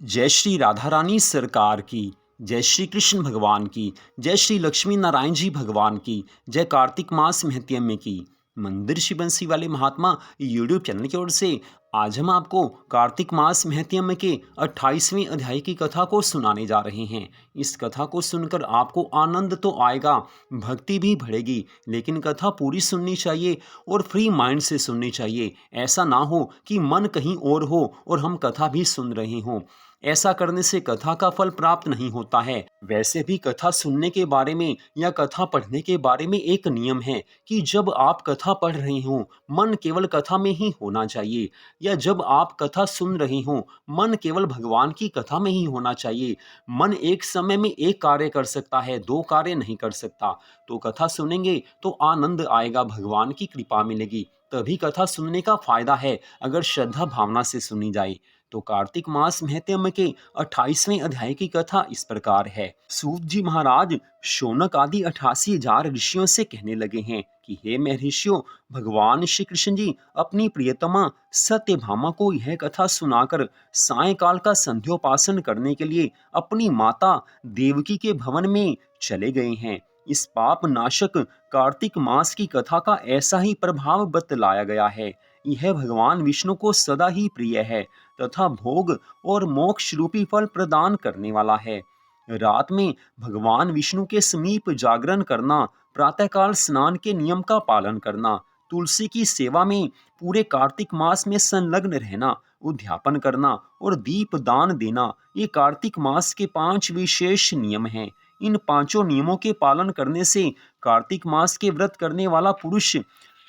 जय श्री राधा रानी सरकार की, जय श्री कृष्ण भगवान की, जय श्री लक्ष्मी नारायण जी भगवान की, जय कार्तिक मास महत्यम्य की। मंदिर शिव बंसी वाले महात्मा यूट्यूब चैनल की ओर से आज हम आपको कार्तिक मास महत्यम्य के 28वें अध्याय की कथा को सुनाने जा रहे हैं। इस कथा को सुनकर आपको आनंद तो आएगा, भक्ति भी बढ़ेगी, लेकिन कथा पूरी सुननी चाहिए और फ्री माइंड से सुननी चाहिए। ऐसा ना हो कि मन कहीं और हो और हम कथा भी सुन रहे हों। ऐसा करने से कथा का फल प्राप्त नहीं होता है। वैसे भी कथा सुनने के बारे में या कथा पढ़ने के बारे में एक नियम है कि जब आप कथा पढ़ रहे हो मन केवल कथा में ही होना चाहिए, या जब आप कथा सुन रहे हो मन केवल भगवान की कथा में ही होना चाहिए। मन एक समय में एक कार्य कर सकता है, दो कार्य नहीं कर सकता। तो कथा सुनेंगे तो आनंद आएगा, भगवान की कृपा मिलेगी। तभी कथा सुनने का फायदा है अगर श्रद्धा भावना से सुनी जाए। तो कार्तिक मास महत्यम्य के 28वें अध्याय की कथा इस प्रकार है। सूत जी महाराज शौनक आदि 88,000 ऋषियों से कहने लगे हैं कि हे महर्षियों, भगवान श्री कृष्ण जी अपनी प्रियतमा सत्यभामा को यह कथा सुनाकर सायंकाल का संध्योपासन करने के लिए अपनी माता देवकी के भवन में चले गए हैं। इस पाप नाशक कार्तिक मास की कथा का ऐसा ही प्रभाव बतलाया गया है। यह भगवान विष्णु को सदा ही प्रिय है तथा भोग और मोक्ष रूपी फल प्रदान करने वाला है। रात में भगवान विष्णु के समीप जागरण करना, प्रातःकाल स्नान के नियम का पालन करना, तुलसी की सेवा में पूरे कार्तिक मास में संलग्न रहना, उद्यापन करना और दीप दान देना, ये कार्तिक मास के 5 विशेष नियम हैं। इन पांचों नियमों के पालन करने से कार्तिक मास के व्रत करने वाला पुरुष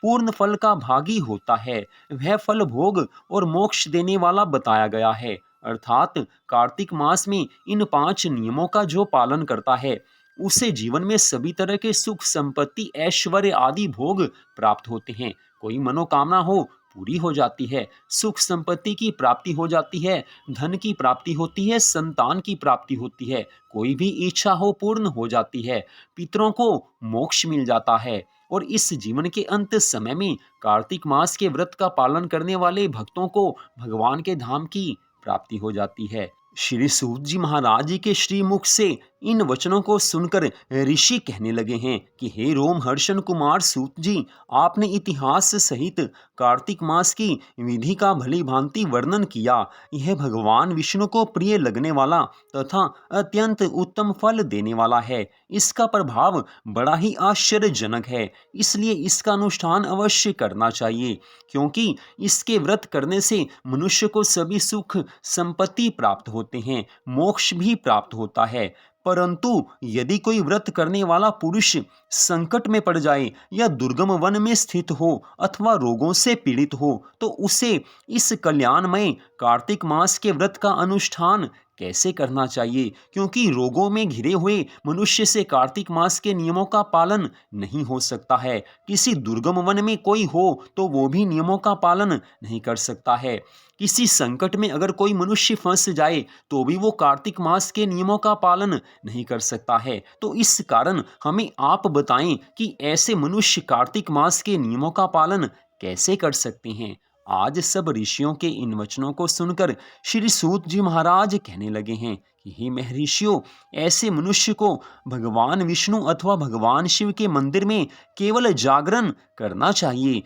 पूर्ण फल का भागी होता है। वह फल भोग और मोक्ष देने वाला बताया गया है। अर्थात कार्तिक मास में इन 5 नियमों का जो पालन करता है उसे जीवन में सभी तरह के सुख संपत्ति ऐश्वर्य आदि भोग प्राप्त होते हैं। कोई मनोकामना हो पूरी हो जाती है, सुख संपत्ति की प्राप्ति हो जाती है, धन की प्राप्ति होती है, संतान की प्राप्ति होती है, कोई भी इच्छा हो पूर्ण हो जाती है, पितरों को मोक्ष मिल जाता है। और इस जीवन के अंत समय में कार्तिक मास के व्रत का पालन करने वाले भक्तों को भगवान के धाम की प्राप्ति हो जाती है। श्री सूत जी महाराज जी के श्रीमुख से इन वचनों को सुनकर ऋषि कहने लगे हैं कि हे रोमहर्षण कुमार सूत जी, आपने इतिहास सहित कार्तिक मास की विधि का भली भांति वर्णन किया। यह भगवान विष्णु को प्रिय लगने वाला तथा अत्यंत उत्तम फल देने वाला है। इसका प्रभाव बड़ा ही आश्चर्यजनक है, इसलिए इसका अनुष्ठान अवश्य करना चाहिए, क्योंकि इसके व्रत करने से मनुष्य को सभी सुख संपत्ति प्राप्त होते हैं, मोक्ष भी प्राप्त होता है। परंतु यदि कोई व्रत करने वाला पुरुष संकट में पड़ जाए या दुर्गम वन में स्थित हो अथवा रोगों से पीड़ित हो तो उसे इस कल्याणमय कार्तिक मास के व्रत का अनुष्ठान कैसे करना चाहिए, क्योंकि रोगों में घिरे हुए मनुष्य से कार्तिक मास के नियमों का पालन नहीं हो सकता है। किसी दुर्गम वन में कोई हो तो वो भी नियमों का पालन नहीं कर सकता है। किसी संकट में अगर कोई मनुष्य फंस जाए तो भी वो कार्तिक मास के नियमों का पालन नहीं कर सकता है। तो इस कारण हमें आप बताएं कि ऐसे मनुष्य कार्तिक मास के नियमों का पालन कैसे कर सकते हैं। आज सब ऋषियों के इन वचनों को सुनकर श्री सूत जी महाराज कहने लगे हैं कि हे महर्षियों, ऐसे मनुष्य को भगवान विष्णु अथवा भगवान शिव के मंदिर में केवल जागरण करना चाहिए।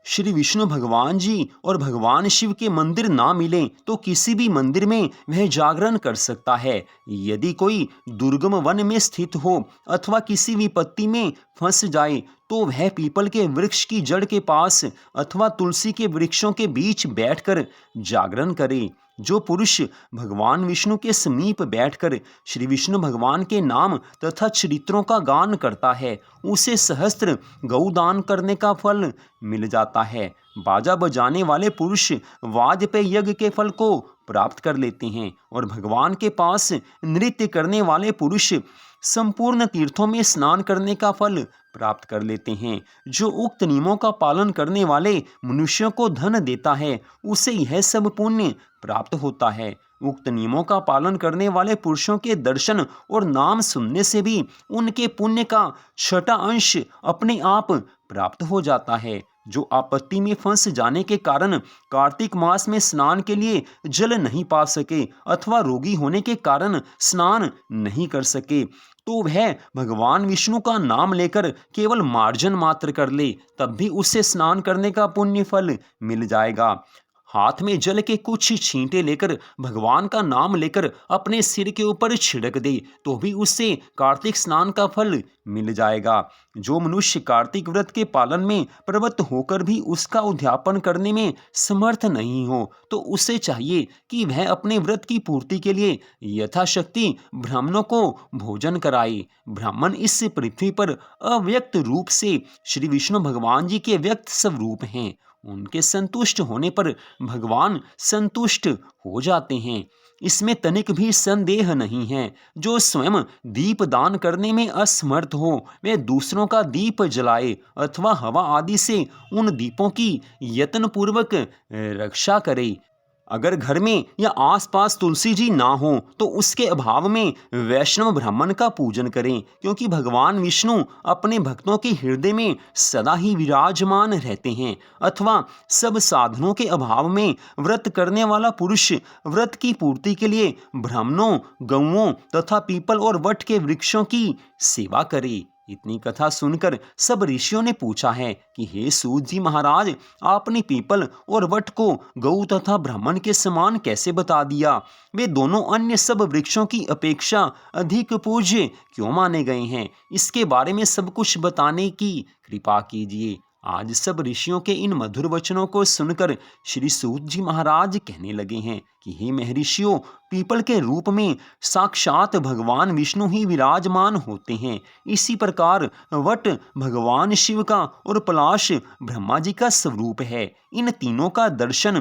श्री विष्णु भगवान जी और भगवान शिव के मंदिर ना मिलें तो किसी भी मंदिर में वह जागरण कर सकता है। यदि कोई दुर्गम वन में स्थित हो अथवा किसी विपत्ति में फंस जाए तो वह पीपल के वृक्ष की जड़ के पास अथवा तुलसी के वृक्षों के बीच बैठकर जागरण करे। जो पुरुष भगवान विष्णु के समीप बैठकर श्री विष्णु भगवान के नाम तथा चरित्रों का गान करता है उसे सहस्त्र गौदान करने का फल मिल जाता है। बाजा बजाने वाले पुरुष वाजपेय यज्ञ के फल को प्राप्त कर लेते हैं और भगवान के पास नृत्य करने वाले पुरुष संपूर्ण तीर्थों में स्नान करने का फल प्राप्त कर लेते हैं। जो उक्त नियमों का पालन करने वाले मनुष्यों को धन देता है उसे यह सब पुण्य प्राप्त होता है। उक्त नियमों का पालन करने वाले पुरुषों के दर्शन और नाम सुनने से भी उनके पुण्य का 6वां अंश अपने आप प्राप्त हो जाता है। जो आपत्ति में फंस जाने के कारण कार्तिक मास में स्नान के लिए जल नहीं पा सके अथवा रोगी होने के कारण स्नान नहीं कर सके, तो वह भगवान विष्णु का नाम लेकर केवल मार्जन मात्र कर ले, तब भी उससे स्नान करने का पुण्य फल मिल जाएगा। हाथ में जल के कुछ छींटे लेकर भगवान का नाम लेकर अपने सिर के ऊपर छिड़क दे, तो भी उससे कार्तिक स्नान का फल मिल जाएगा। जो मनुष्य कार्तिक व्रत के पालन में प्रवृत्त होकर भी उसका उद्यापन करने में समर्थ नहीं हो, तो उसे चाहिए कि वह अपने व्रत की पूर्ति के लिए यथाशक्ति ब्राह्मणों को भोजन कराए। ब्राह्मण इस पृथ्वी पर अव्यक्त रूप से श्री विष्णु भगवान जी के व्यक्त स्वरूप हैं। उनके संतुष्ट होने पर भगवान संतुष्ट हो जाते हैं, इसमें तनिक भी संदेह नहीं है। जो स्वयं दीप दान करने में असमर्थ हो, वे दूसरों का दीप जलाए अथवा हवा आदि से उन दीपों की यत्नपूर्वक रक्षा करे। अगर घर में या आसपास तुलसी जी ना हो, तो उसके अभाव में वैष्णव ब्राह्मण का पूजन करें, क्योंकि भगवान विष्णु अपने भक्तों के हृदय में सदा ही विराजमान रहते हैं। अथवा सब साधनों के अभाव में व्रत करने वाला पुरुष व्रत की पूर्ति के लिए ब्राह्मणों, गौओं तथा पीपल और वट के वृक्षों की सेवा करे। इतनी कथा सुनकर सब ऋषियों ने पूछा है कि हे सूत जी महाराज, आपने पीपल और वट को गौ तथा ब्राह्मण के समान कैसे बता दिया? वे दोनों अन्य सब वृक्षों की अपेक्षा अधिक पूज्य क्यों माने गए हैं? इसके बारे में सब कुछ बताने की कृपा कीजिए। आज सब ऋषियों के इन मधुर वचनों को सुनकर श्री सूत जी महाराज कहने लगे हैं कि हे महर्षियों, पीपल के रूप में साक्षात भगवान विष्णु ही विराजमान होते हैं। इसी प्रकार वट भगवान शिव का और पलाश ब्रह्मा जी का स्वरूप है। इन तीनों का दर्शन,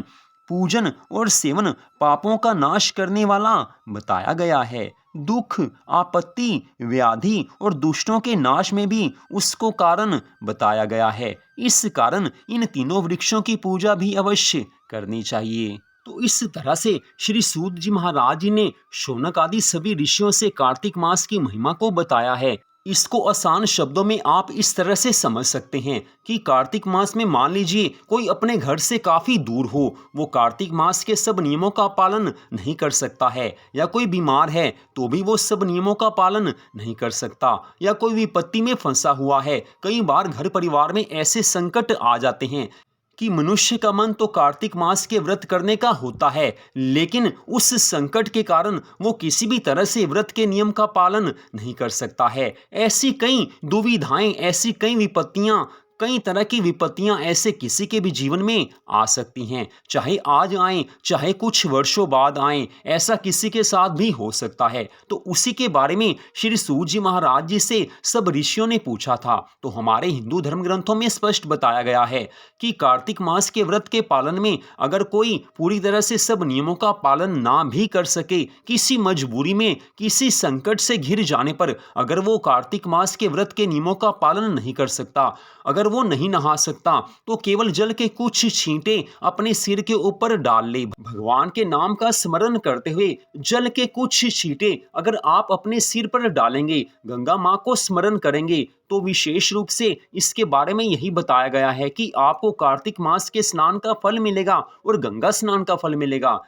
पूजन और सेवन पापों का नाश करने वाला बताया गया है। दुख, आपत्ति, व्याधि और दुष्टों के नाश में भी उसको कारण बताया गया है। इस कारण इन तीनों वृक्षों की पूजा भी अवश्य करनी चाहिए। तो इस तरह से श्री सूत जी महाराज जी ने शौनक आदि सभी ऋषियों से कार्तिक मास की महिमा को बताया है। इसको आसान शब्दों में आप इस तरह से समझ सकते हैं कि कार्तिक मास में मान लीजिए कोई अपने घर से काफ़ी दूर हो, वो कार्तिक मास के सब नियमों का पालन नहीं कर सकता है, या कोई बीमार है तो भी वो सब नियमों का पालन नहीं कर सकता, या कोई विपत्ति में फंसा हुआ है। कई बार घर परिवार में ऐसे संकट आ जाते हैं कि मनुष्य का मन तो कार्तिक मास के व्रत करने का होता है, लेकिन उस संकट के कारण वो किसी भी तरह से व्रत के नियम का पालन नहीं कर सकता है। ऐसी कई दुविधाएं, ऐसी कई विपत्तियां, कई तरह की विपत्तियां ऐसे किसी के भी जीवन में आ सकती हैं, चाहे आज आए चाहे कुछ वर्षों बाद आए, ऐसा किसी के साथ भी हो सकता है। तो उसी के बारे में श्री सूत जी महाराज जी से सब ऋषियों ने पूछा था। तो हमारे हिंदू धर्म ग्रंथों में स्पष्ट बताया गया है कि कार्तिक मास के व्रत के पालन में अगर कोई पूरी तरह से सब नियमों का पालन ना भी कर सके, किसी मजबूरी में, किसी संकट से घिर जाने पर अगर वो कार्तिक मास के व्रत के नियमों का पालन नहीं कर सकता, अगर वो नहीं नहा सकता, तो केवल जल के कुछ छींटे अपने सिर के ऊपर डाल ले। भगवान के नाम का स्मरण करते हुए जल के कुछ छींटे अगर आप अपने सिर पर डालेंगे, गंगा माँ को स्मरण करेंगे, तो विशेष रूप से इसके बारे में यही बताया गया है कि आपको कार्तिक मास के स्नान का फल मिलेगा और गंगा स्नान का फल मिलेगा।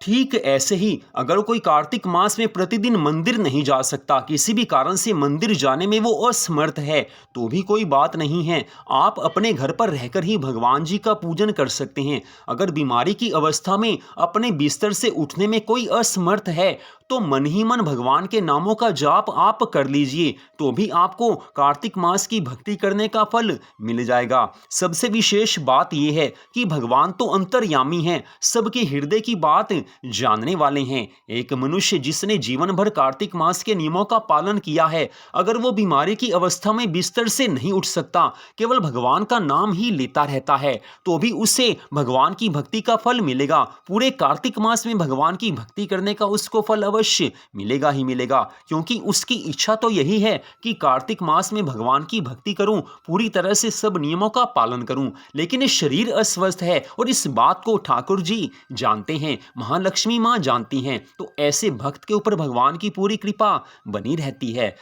ठीक ऐसे ही अगर कोई कार्तिक मास में प्रतिदिन मंदिर नहीं जा सकता, किसी भी कारण से मंदिर जाने में वो असमर्थ है, तो भी कोई बात नहीं है, आप अपने घर पर रहकर ही भगवान जी का पूजन कर सकते हैं। अगर बीमारी की अवस्था में अपने बिस्तर से उठने में कोई असमर्थ है, तो मन ही मन भगवान के नामों का जाप आप कर लीजिए, तो भी आपको कार्तिक मास की भक्ति करने का फल मिल जाएगा। सबसे विशेष बात यह है कि भगवान तो अंतर्यामी हैं, सबके हृदय की बात जानने वाले हैं। एक मनुष्य जिसने जीवन भर कार्तिक मास के नियमों का पालन किया है, अगर वो बीमारी की अवस्था में बिस्तर से नहीं उठ सकता, केवल भगवान का नाम ही लेता रहता है, तो भी उसे भगवान की भक्ति का फल मिलेगा। पूरे कार्तिक मास में भगवान की भक्ति करने का उसको फल अवश्य मिलेगा ही मिलेगा, क्योंकि उसकी इच्छा तो यही है कि कार्तिक मास में भगवान की भक्ति करूं, पूरी तरह से सब नियमों का पालन करूं। लेकिन शरीर अस्वस्थ है और इस बात को ठाकुर जी जानते हैं, महालक्ष्मी मां जानती हैं, तो ऐसे भक्त के ऊपर भगवान की पूरी कृपा बनी रहती है।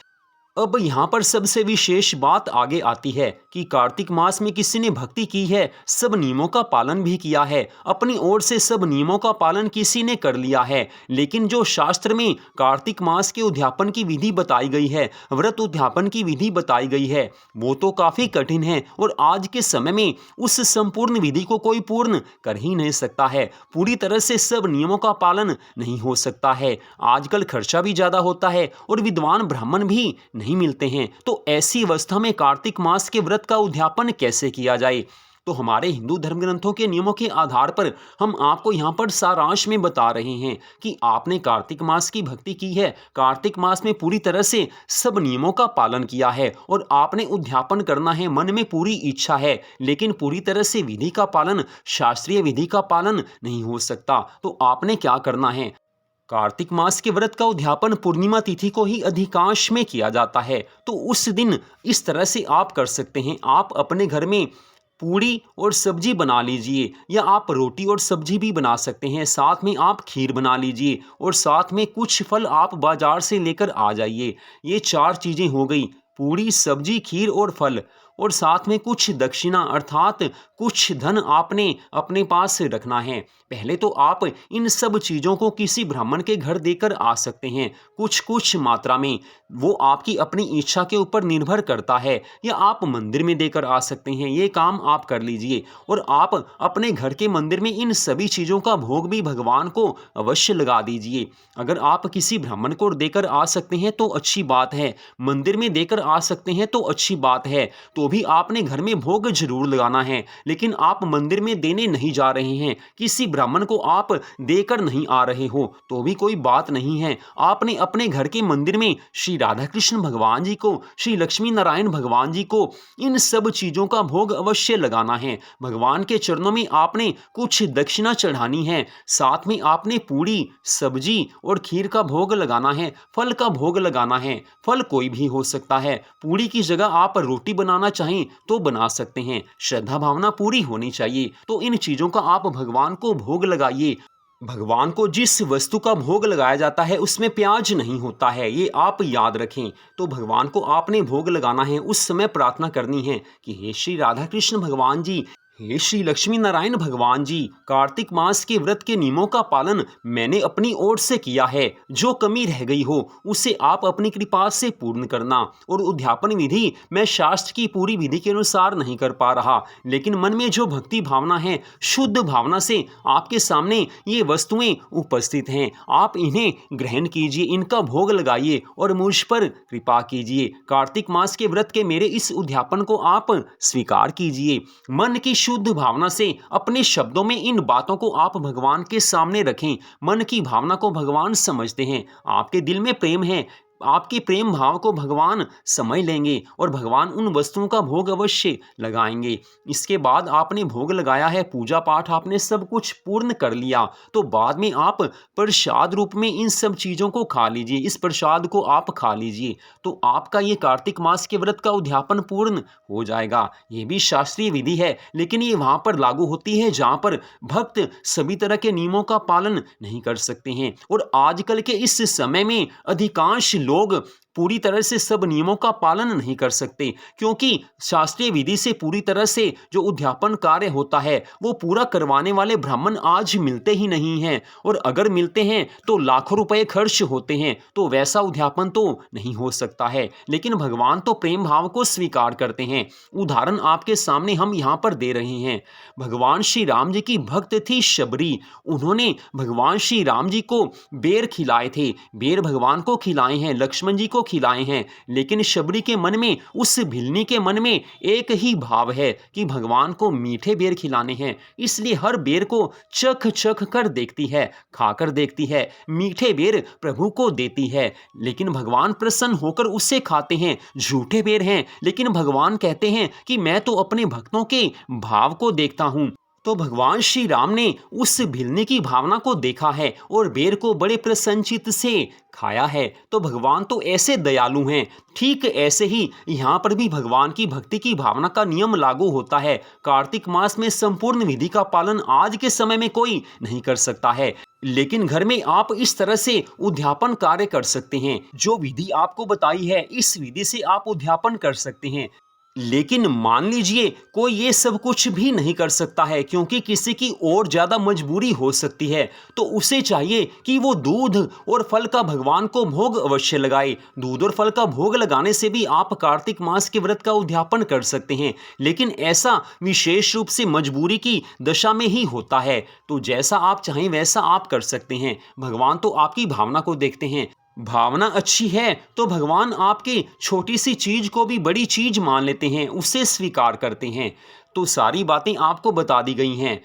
अब यहाँ पर सबसे विशेष बात आगे आती है कि कार्तिक मास में किसी ने भक्ति की है, सब नियमों का पालन भी किया है, अपनी ओर से सब नियमों का पालन किसी ने कर लिया है, लेकिन जो शास्त्र में कार्तिक मास के उद्यापन की विधि बताई गई है, व्रत उद्यापन की विधि बताई गई है, वो तो काफ़ी कठिन है और आज के समय में उस संपूर्ण विधि को कोई पूर्ण कर ही नहीं सकता है। पूरी तरह से सब नियमों का पालन नहीं हो सकता है। आजकल खर्चा भी ज़्यादा होता है और विद्वान ब्राह्मण भी नहीं मिलते हैं। तो ऐसी अवस्था में कार्तिक मास के व्रत का उद्यापन कैसे किया जाए? तो हमारे हिंदू धर्म ग्रंथों के नियमों के आधार पर हम आपको यहाँ पर सारांश में बता रहे हैं कि आपने कार्तिक मास की भक्ति की है, कार्तिक मास में पूरी तरह से सब नियमों का पालन किया है और आपने उद्यापन करना है, मन में पूरी इच्छा है, लेकिन पूरी तरह से विधि का पालन, शास्त्रीय विधि का पालन नहीं हो सकता। तो आपने क्या करना है? कार्तिक मास के व्रत का उद्यापन पूर्णिमा तिथि को ही अधिकांश में किया जाता है। तो उस दिन इस तरह से आप कर सकते हैं, आप अपने घर में पूड़ी और सब्जी बना लीजिए या आप रोटी और सब्जी भी बना सकते हैं, साथ में आप खीर बना लीजिए और साथ में कुछ फल आप बाजार से लेकर आ जाइए। ये 4 चीज़ें हो गई, पूड़ी, सब्जी, खीर और फल, और साथ में कुछ दक्षिणा अर्थात कुछ धन आपने अपने पास रखना है। पहले तो आप इन सब चीज़ों को किसी ब्राह्मण के घर देकर आ सकते हैं, कुछ कुछ मात्रा में, वो आपकी अपनी इच्छा के ऊपर निर्भर करता है, या आप मंदिर में देकर आ सकते हैं। ये काम आप कर लीजिए और आप अपने घर के मंदिर में इन सभी चीज़ों का भोग भी भगवान को अवश्य लगा दीजिए। अगर आप किसी ब्राह्मण को देकर आ सकते हैं तो अच्छी बात है, मंदिर में देकर आ सकते हैं तो अच्छी बात है, तो भी आपने घर में भोग जरूर लगाना है। लेकिन आप मंदिर में देने नहीं जा रहे हैं, किसी ब्राह्मण को आप देकर नहीं आ रहे हो, तो भी कोई बात नहीं है। आपने अपने घर के मंदिर में श्री राधा कृष्ण भगवान जी को, श्री लक्ष्मी नारायण भगवान जी को इन सब चीज़ों का भोग अवश्य लगाना है। भगवान के चरणों में आपने कुछ दक्षिणा चढ़ानी है, साथ में आपने पूड़ी, सब्जी और खीर का भोग लगाना है, फल का भोग लगाना है। फल कोई भी हो सकता है, पूड़ी की जगह आप रोटी बनाना चाहें तो बना सकते हैं, श्रद्धा भावना पूरी होनी चाहिए। तो इन चीज़ों का आप भगवान को भोग लगाइए। भगवान को जिस वस्तु का भोग लगाया जाता है उसमें प्याज नहीं होता है, ये आप याद रखें। तो भगवान को आपने भोग लगाना है, उस समय प्रार्थना करनी है कि हे श्री राधा कृष्ण भगवान जी, हे श्री लक्ष्मी नारायण भगवान जी, कार्तिक मास के व्रत के नियमों का पालन मैंने अपनी ओर से किया है, जो कमी रह गई हो उसे आप अपनी कृपा से पूर्ण करना। और उद्यापन विधि मैं शास्त्र की पूरी विधि के अनुसार नहीं कर पा रहा, लेकिन मन में जो भक्ति भावना है, शुद्ध भावना से आपके सामने ये वस्तुएं उपस्थित हैं, आप इन्हें ग्रहण कीजिए, इनका भोग लगाइए और मुझ पर कृपा कीजिए। कार्तिक मास के व्रत के मेरे इस उद्यापन को आप स्वीकार कीजिए। मन की शुद्ध भावना से अपने शब्दों में इन बातों को आप भगवान के सामने रखें। मन की भावना को भगवान समझते हैं, आपके दिल में प्रेम है, आपके प्रेम भाव को भगवान समझ लेंगे और भगवान उन वस्तुओं का भोग अवश्य लगाएंगे। इसके बाद आपने भोग लगाया है, पूजा पाठ आपने सब कुछ पूर्ण कर लिया, तो बाद में आप प्रसाद रूप में इन सब चीज़ों को खा लीजिए, इस प्रसाद को आप खा लीजिए, तो आपका ये कार्तिक मास के व्रत का उद्यापन पूर्ण हो जाएगा। ये भी शास्त्रीय विधि है, लेकिन ये वहाँ पर लागू होती है जहाँ पर भक्त सभी तरह के नियमों का पालन नहीं कर सकते हैं। और आजकल के इस समय में अधिकांश लोग पूरी तरह से सब नियमों का पालन नहीं कर सकते, क्योंकि शास्त्रीय विधि से पूरी तरह से जो उद्यापन कार्य होता है वो पूरा करवाने वाले ब्राह्मण आज मिलते ही नहीं हैं, और अगर मिलते हैं तो लाखों रुपए खर्च होते हैं, तो वैसा उद्यापन तो नहीं हो सकता है। लेकिन भगवान तो प्रेम भाव को स्वीकार करते हैं। उदाहरण आपके सामने हम यहाँ पर दे रहे हैं। भगवान श्री राम जी की भक्त थी शबरी, उन्होंने भगवान श्री राम जी को बेर खिलाए थे, बेर भगवान को खिलाए हैं, लक्ष्मण जी को खिलाए हैं, लेकिन शबरी के मन में, उस भिलनी के मन में एक ही भाव है कि भगवान को मीठे बेर खिलाने हैं, इसलिए हर बेर को चख चख कर देखती है, खाकर देखती है, मीठे बेर प्रभु को देती है, लेकिन भगवान प्रसन्न होकर उसे खाते हैं। झूठे बेर हैं, लेकिन भगवान कहते हैं कि मैं तो अपने भक्तों के भाव को देखता हूं। तो भगवान श्री राम ने उस भिलने की भावना को देखा है और बेर को बड़े प्रसन्नचित्त से खाया है। तो भगवान तो ऐसे दयालु हैं। ठीक ऐसे ही यहाँ पर भी भगवान की भक्ति की भावना का नियम लागू होता है। कार्तिक मास में संपूर्ण विधि का पालन आज के समय में कोई नहीं कर सकता है, लेकिन घर में आप इस तरह से उद्यापन कार्य कर सकते हैं। जो विधि आपको बताई है, इस विधि से आप उद्यापन कर सकते हैं। लेकिन मान लीजिए कोई ये सब कुछ भी नहीं कर सकता है, क्योंकि किसी की और ज़्यादा मजबूरी हो सकती है, तो उसे चाहिए कि वो दूध और फल का भगवान को भोग अवश्य लगाए। दूध और फल का भोग लगाने से भी आप कार्तिक मास के व्रत का उद्यापन कर सकते हैं, लेकिन ऐसा विशेष रूप से मजबूरी की दशा में ही होता है। तो जैसा आप चाहें वैसा आप कर सकते हैं। भगवान तो आपकी भावना को देखते हैं। भावना अच्छी है तो भगवान आपकी छोटी सी चीज को भी बड़ी चीज मान लेते हैं, उसे स्वीकार करते हैं। तो सारी बातें आपको बता दी गई हैं।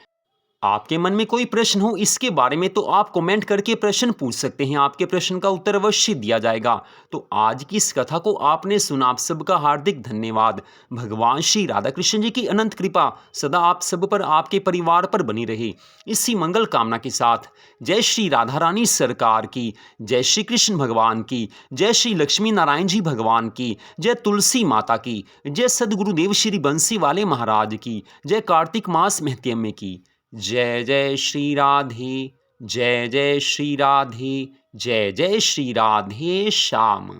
आपके मन में कोई प्रश्न हो इसके बारे में तो आप कमेंट करके प्रश्न पूछ सकते हैं, आपके प्रश्न का उत्तर अवश्य दिया जाएगा। तो आज की इस कथा को आपने सुना, आप सबका हार्दिक धन्यवाद। भगवान श्री राधा कृष्ण जी की अनंत कृपा सदा आप सब पर, आपके परिवार पर बनी रहे, इसी मंगल कामना के साथ जय श्री राधा रानी सरकार की, जय श्री कृष्ण भगवान की, जय श्री लक्ष्मी नारायण जी भगवान की, जय तुलसी माता की, जय सदगुरुदेव श्री बंसी वाले महाराज की, जय कार्तिक मास महत्यम्य की। जय जय श्री राधे, जय जय श्री राधे, जय जय श्री राधे श्याम।